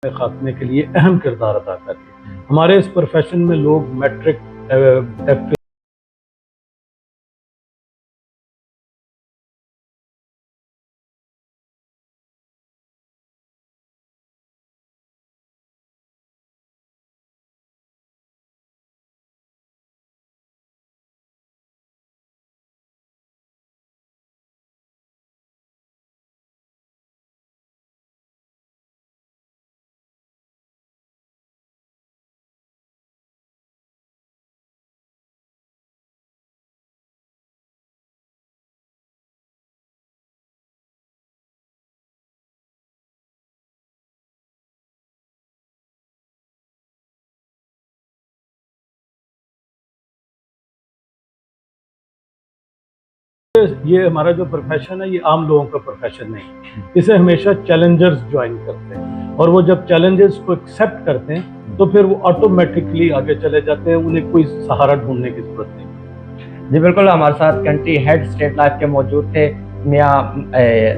में खात्मे के लिए अहम किरदार अदा करती है। हमारे इस प्रोफेशन में लोग मैट्रिक एफ ये हमारा जो प्रोफेशन है ये आम लोगों का प्रोफेशन नहीं, इसे हमेशा चैलेंजर्स ज्वाइन करते हैं और वो जब चैलेंजर्स को एक्सेप्ट करते हैं तो फिर वो ऑटोमेटिकली आगे चले जाते हैं, उन्हें कोई सहारा ढूंढने की जरूरत नहीं। जी बिल्कुल, हमारे साथ कंट्री हेड स्टेट लाइफ के मौजूद थे मियाँ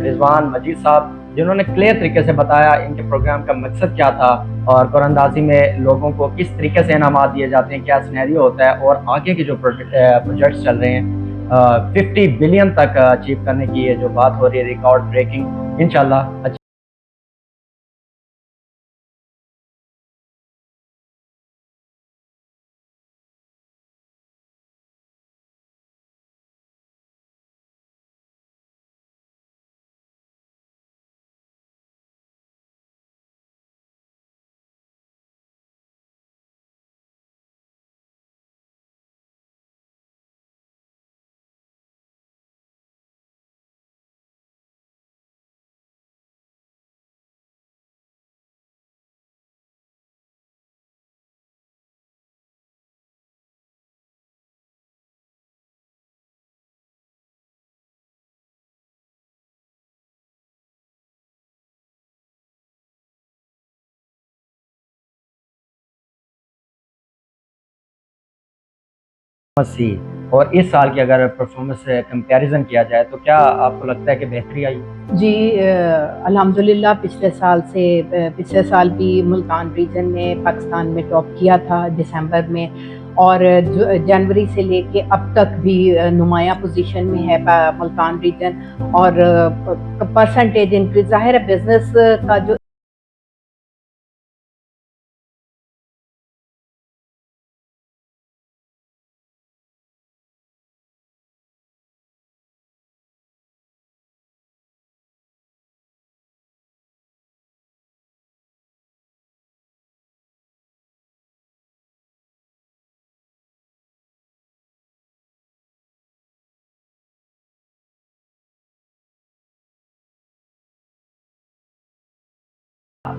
रिजवान मजीद साहब, जिन्होंने क्लियर तरीके से बताया इनके प्रोग्राम का मकसद क्या था और कुरानंदाजी में लोगों को किस तरीके से इनामात दिए जाते हैं, क्या सिनेरियो होता है और आगे के जो प्रोजेक्ट्स चल रहे हैं 50 बिलियन तक अचीव करने की ये जो बात हो रही है, रिकॉर्ड ब्रेकिंग इंशाल्लाह। मसीह और इस साल की अगर परफॉर्मेंस से कंपैरिजन किया जाए तो क्या आपको लगता है कि बेहतरी आई? जी अल्हम्दुलिल्लाह पिछले साल भी मुल्तान रीजन ने पाकिस्तान में टॉप किया था दिसंबर में, और जनवरी से लेके अब तक भी नुमायां पोजीशन में है मुल्तान रीजन। और परसेंटेज इंक्रीज, ज़ाहिर है बिजनेस का जो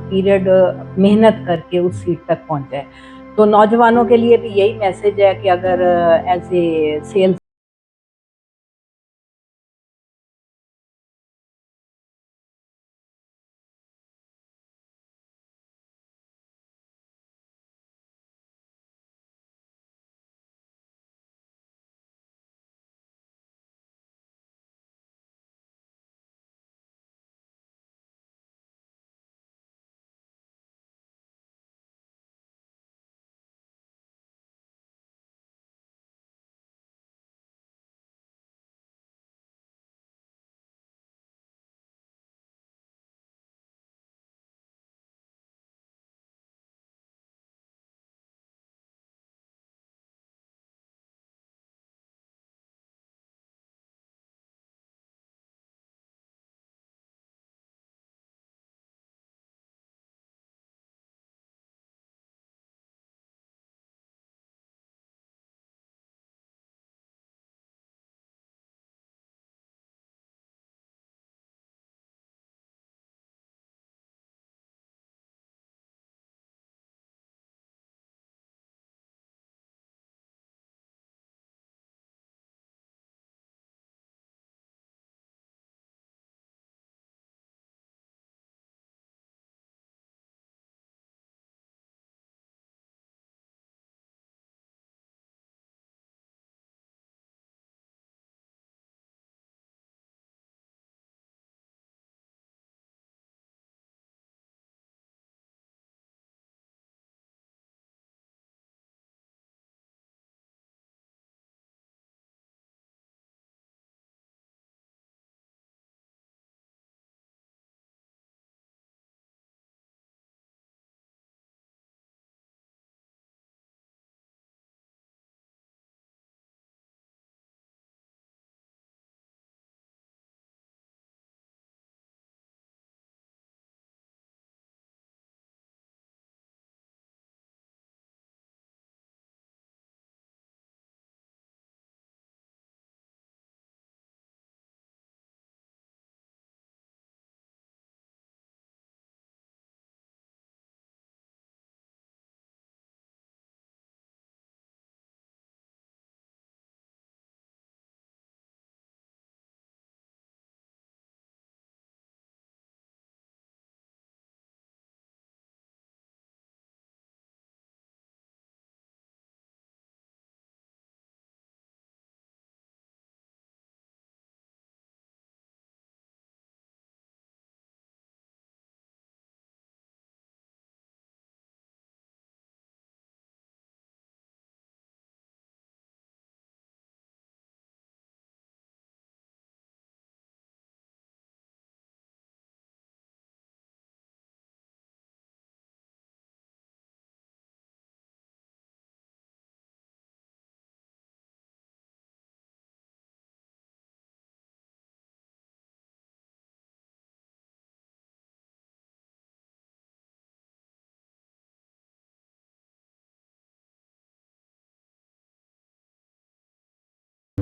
पीरियड मेहनत करके उस सीट तक पहुंचे। तो नौजवानों के लिए भी यही मैसेज है कि अगर एज ए सेल्स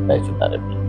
वरहमतुल्लाहि व बरकातुहू।